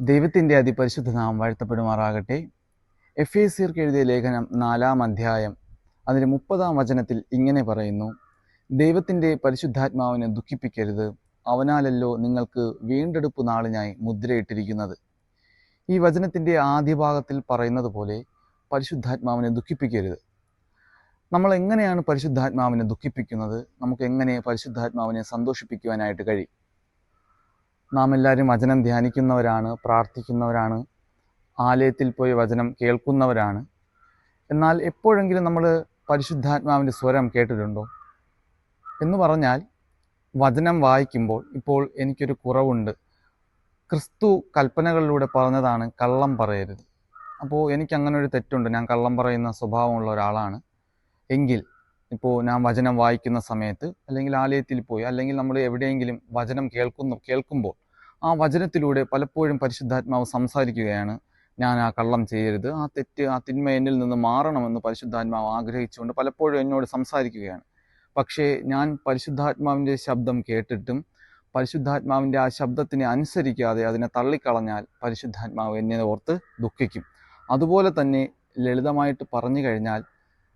ദൈവത്തിൻ്റെ അതിപരിശുദ്ധ നാമം വാഴ്ത്തപ്പെടുമാറാകട്ടെ. എഫേസ്യർക്ക് എഴുതിയ ലേഖനം 4-ാം അധ്യായം അതിൻ്റെ 30-ാം വചനത്തിൽ ഇങ്ങനെ പറയുന്നു: ദൈവത്തിൻ്റെ പരിശുദ്ധാത്മാവിനെ ദുഃഖിപ്പിക്കരുത്, അവനാലല്ലോ നിങ്ങൾക്ക് വീണ്ടെടുപ്പ് നാളിനായി മുദ്രയിട്ടിരിക്കുന്നത്. ഈ വചനത്തിൻ്റെ ആദ്യ ഭാഗത്തിൽ പറയുന്നത് പോലെ പരിശുദ്ധാത്മാവിനെ ദുഃഖിപ്പിക്കരുത്. നമ്മൾ എങ്ങനെയാണ് പരിശുദ്ധാത്മാവിനെ ദുഃഖിപ്പിക്കുന്നത്? നമുക്ക് എങ്ങനെ പരിശുദ്ധാത്മാവിനെ സന്തോഷിപ്പിക്കുവാനായിട്ട് കഴിയും? നാം എല്ലാവരും വചനം ധ്യാനിക്കുന്നവരാണ്, പ്രാർത്ഥിക്കുന്നവരാണ്, ആലയത്തിൽ പോയി വചനം കേൾക്കുന്നവരാണ്. എന്നാൽ എപ്പോഴെങ്കിലും നമ്മൾ പരിശുദ്ധാത്മാവിൻ്റെ സ്വരം കേട്ടിട്ടുണ്ടോ? എന്ന് പറഞ്ഞാൽ, വചനം വായിക്കുമ്പോൾ ഇപ്പോൾ എനിക്കൊരു കുറവുണ്ട്. ക്രിസ്തു കൽപ്പനകളിലൂടെ പറഞ്ഞതാണ് കള്ളം പറയരുത്. അപ്പോൾ എനിക്കങ്ങനെ ഒരു തെറ്റുണ്ട്, ഞാൻ കള്ളം പറയുന്ന സ്വഭാവമുള്ള ഒരാളാണ്. എങ്കിൽ ഇപ്പോൾ ഞാൻ വചനം വായിക്കുന്ന സമയത്ത്, അല്ലെങ്കിൽ ആലയത്തിൽ പോയി, അല്ലെങ്കിൽ നമ്മൾ എവിടെയെങ്കിലും വചനം കേൾക്കുമ്പോൾ ആ വചനത്തിലൂടെ പലപ്പോഴും പരിശുദ്ധാത്മാവ് സംസാരിക്കുകയാണ്, ഞാൻ ആ കള്ളം ചെയ്യരുത്, ആ തെറ്റ്, ആ തിന്മ എന്നിൽ നിന്ന് മാറണമെന്ന് പരിശുദ്ധാത്മാവ് ആഗ്രഹിച്ചുകൊണ്ട് പലപ്പോഴും എന്നോട് സംസാരിക്കുകയാണ്. പക്ഷേ ഞാൻ പരിശുദ്ധാത്മാവിൻ്റെ ശബ്ദം കേട്ടിട്ടും പരിശുദ്ധാത്മാവിൻ്റെ ആ ശബ്ദത്തിനെ അനുസരിക്കാതെ അതിനെ തള്ളിക്കളഞ്ഞാൽ പരിശുദ്ധാത്മാവ് എന്നെ ഓർത്ത് ദുഃഖിക്കും. അതുപോലെ തന്നെ ലളിതമായിട്ട് പറഞ്ഞു കഴിഞ്ഞാൽ,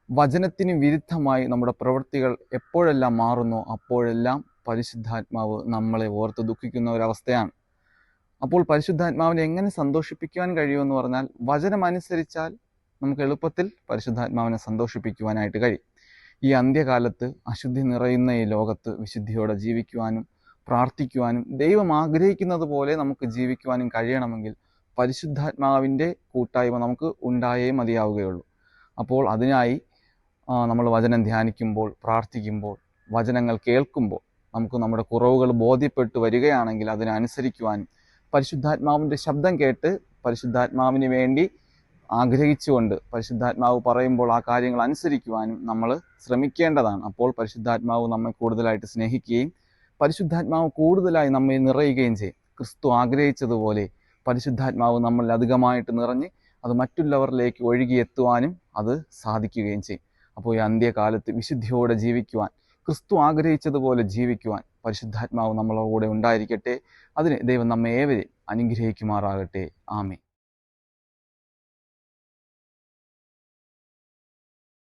വചനത്തിന് വിരുദ്ധമായി നമ്മുടെ പ്രവൃത്തികൾ എപ്പോഴെല്ലാം മാറുന്നോ അപ്പോഴെല്ലാം പരിശുദ്ധാത്മാവ് നമ്മളെ ഓർത്ത് ദുഃഖിക്കുന്ന ഒരവസ്ഥയാണ്. അപ്പോൾ പരിശുദ്ധാത്മാവിനെ എങ്ങനെ സന്തോഷിപ്പിക്കുവാൻ കഴിയുമെന്ന് പറഞ്ഞാൽ, വചനം അനുസരിച്ചാൽ നമുക്ക് എളുപ്പത്തിൽ പരിശുദ്ധാത്മാവിനെ സന്തോഷിപ്പിക്കുവാനായിട്ട് കഴിയും. ഈ അന്ത്യകാലത്ത് അശുദ്ധി നിറയുന്ന ഈ ലോകത്ത് വിശുദ്ധിയോടെ ജീവിക്കുവാനും പ്രാർത്ഥിക്കുവാനും ദൈവം ആഗ്രഹിക്കുന്നത് പോലെ നമുക്ക് ജീവിക്കുവാനും കഴിയണമെങ്കിൽ പരിശുദ്ധാത്മാവിൻ്റെ കൂട്ടായ്മ നമുക്ക് ഉണ്ടായേ മതിയാവുകയുള്ളൂ. അപ്പോൾ അതിനായി നമ്മൾ വചനം ധ്യാനിക്കുമ്പോൾ, പ്രാർത്ഥിക്കുമ്പോൾ, വചനങ്ങൾ കേൾക്കുമ്പോൾ നമുക്ക് നമ്മുടെ കുറവുകൾ ബോധ്യപ്പെട്ടു വരികയാണെങ്കിൽ അതിനനുസരിക്കുവാനും പരിശുദ്ധാത്മാവിൻ്റെ ശബ്ദം കേട്ട് പരിശുദ്ധാത്മാവിന് വേണ്ടി ആഗ്രഹിച്ചുകൊണ്ട് പരിശുദ്ധാത്മാവ് പറയുമ്പോൾ ആ കാര്യങ്ങൾ അനുസരിക്കുവാനും നമ്മൾ ശ്രമിക്കേണ്ടതാണ്. അപ്പോൾ പരിശുദ്ധാത്മാവ് നമ്മെ കൂടുതലായിട്ട് സ്നേഹിക്കുകയും പരിശുദ്ധാത്മാവ് കൂടുതലായി നമ്മെ നിറയുകയും ചെയ്യും. ക്രിസ്തു ആഗ്രഹിച്ചതുപോലെ പരിശുദ്ധാത്മാവ് നമ്മളിൽ അധികമായിട്ട് നിറഞ്ഞ് അത് മറ്റുള്ളവരിലേക്ക് ഒഴുകിയെത്തുവാനും അത് സാധിക്കുകയും ചെയ്യും. അപ്പോൾ ഈ അന്ത്യകാലത്ത് വിശുദ്ധിയോടെ ജീവിക്കുവാൻ, ക്രിസ്തു ആഗ്രഹിച്ചതുപോലെ ജീവിക്കുവാൻ പരിശുദ്ധാത്മാവ് നമ്മളോട് കൂടെ ഉണ്ടായിരിക്കട്ടെ. അതിന് ദൈവം നമ്മെ ഏവരെയും അനുഗ്രഹിക്കുമാറാകട്ടെ. ആമേൻ.